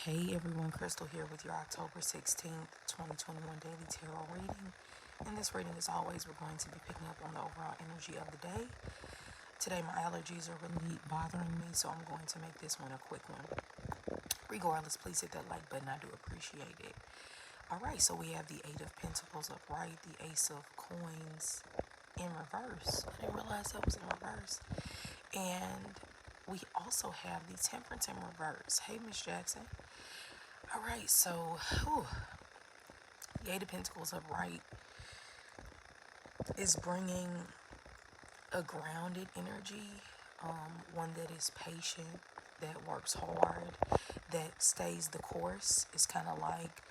Hey everyone, Crystal here with your October 16th, 2021 Daily Tarot reading. In this reading, as always, we're going to be picking up on the overall energy of the day. Today, my allergies are really bothering me, so I'm going to make this one a quick one. Regardless, please hit that like button. I do appreciate it. Alright, so we have the Eight of Pentacles upright, the Ace of Coins in reverse. I didn't realize that was in reverse. And we also have the Temperance in reverse. Hey, Miss Jackson. All right, so the Eight of Pentacles upright is bringing a grounded energy, one that is patient, that works hard, that stays the course. It's kind of like,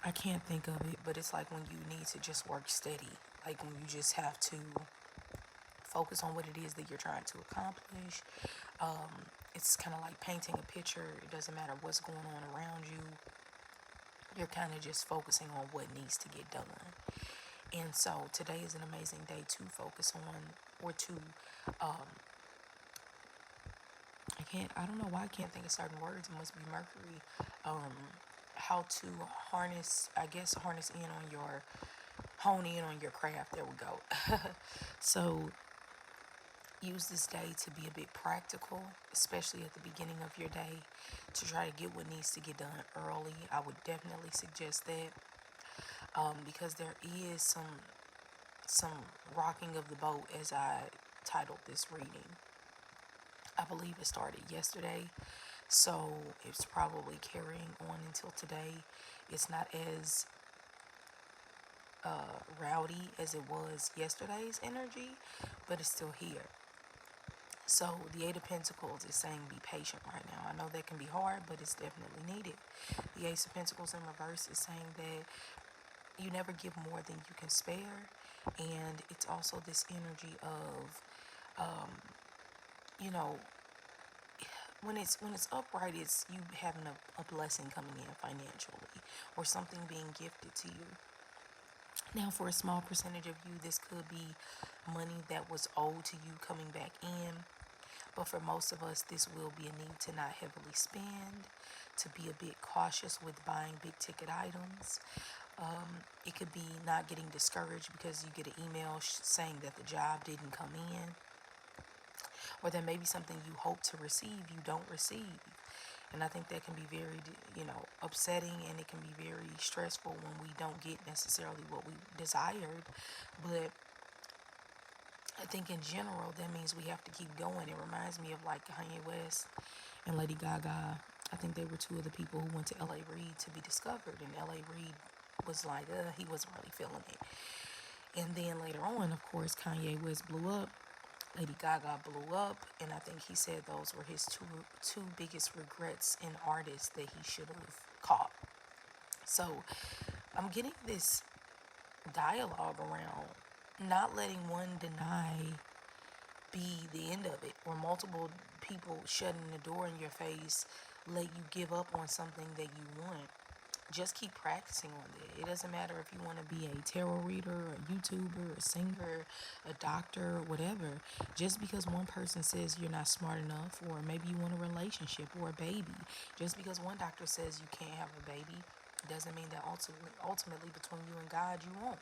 I can't think of it, but it's like when you need to just work steady, like when you just have to focus on what it is that you're trying to accomplish. It's kind of like painting a picture. It doesn't matter what's going on around you. You're kind of just focusing on what needs to get done. And so today is an amazing day to focus on, or to, I don't know why I can't think of certain words. It must be Mercury. How to harness, hone in on your craft. There we go. So use this day to be a bit practical, especially at the beginning of your day, to try to get what needs to get done early. I would definitely suggest that, because there is some rocking of the boat, as I titled this reading. I believe it started yesterday, so it's probably carrying on until today. It's not as rowdy as it was yesterday's energy, but it's still here. So the Eight of Pentacles is saying be patient right now. I know that can be hard, but it's definitely needed. The Ace of Pentacles in reverse is saying that you never give more than you can spare. And it's also this energy of, you know, when it's upright, it's you having a blessing coming in financially, or something being gifted to you. Now, for a small percentage of you, this could be money that was owed to you coming back in. But for most of us, this will be a need to not heavily spend, to be a bit cautious with buying big ticket items. It could be not getting discouraged because you get an email saying that the job didn't come in, or that maybe something you hope to receive, you don't receive. And I think that can be very, upsetting, and it can be very stressful when we don't get necessarily what we desired. But I think in general, that means we have to keep going. It reminds me of like Kanye West and Lady Gaga. I think they were two of the people who went to L.A. Reid to be discovered, and L.A. Reid was like, he wasn't really feeling it. And then later on, of course, Kanye West blew up. Lady Gaga blew up, and I think he said those were his two biggest regrets in artists that he should have caught. So I'm getting this dialogue around not letting one deny be the end of it, or multiple people shutting the door in your face let you give up on something that you want. Just keep practicing on it. It doesn't matter if you want to be a tarot reader, a YouTuber, a singer, a doctor, whatever. Just because one person says you're not smart enough, or maybe you want a relationship or a baby, just because one doctor says you can't have a baby, doesn't mean that ultimately between you and God you won't.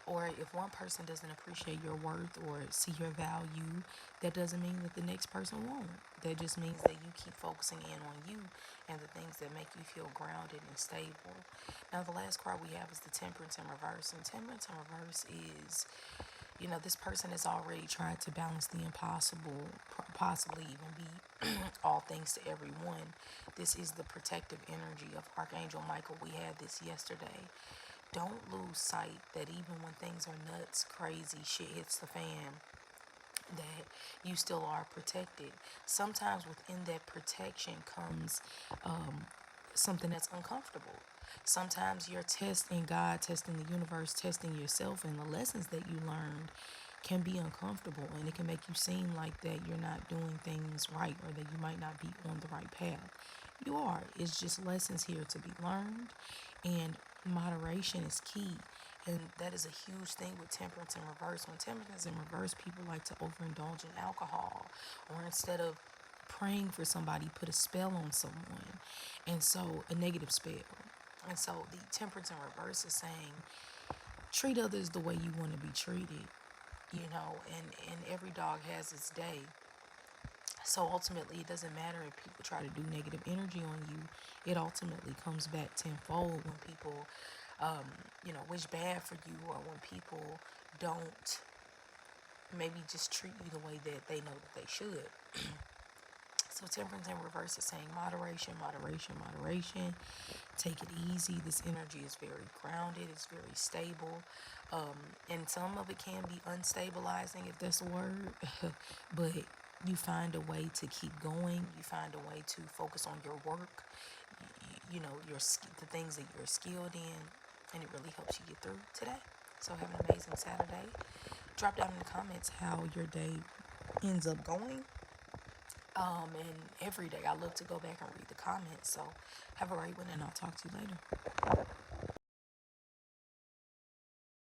Or if one person doesn't appreciate your worth or see your value, that doesn't mean that the next person won't. That just means that you keep focusing in on you and the things that make you feel grounded and stable. Now, the last card we have is the Temperance in reverse. And Temperance in reverse is, this person has already tried to balance the impossible, possibly even be all things to everyone. This is the protective energy of Archangel Michael. We had this yesterday. Don't lose sight that even when things are nuts, crazy, shit hits the fan, that you still are protected. Sometimes within that protection comes something that's uncomfortable. Sometimes your testing God, testing the universe, testing yourself, and the lessons that you learned can be uncomfortable, and it can make you seem like that you're not doing things right, or that you might not be on the right path. You are. It's just lessons here to be learned, and moderation is key. And that is a huge thing with temperance in reverse. When temperance is in reverse, people like to overindulge in alcohol, or instead of praying for somebody put a spell on someone, and so a negative spell. And so the temperance in reverse is saying treat others the way you want to be treated, and every dog has its day. So ultimately, it doesn't matter if people try to do negative energy on you. It ultimately comes back tenfold when people, wish bad for you, or when people don't maybe just treat you the way that they know that they should. So temperance in reverse is saying moderation, moderation, moderation. Take it easy. This energy is very grounded. It's very stable. And some of it can be unstabilizing, if that's a word. But you find a way to keep going. You find a way to focus on your work. The things that you're skilled in, and it really helps you get through today. So have an amazing Saturday. Drop down in the comments how your day ends up going. And every day I love to go back and read the comments. So have a great one, and I'll talk to you later.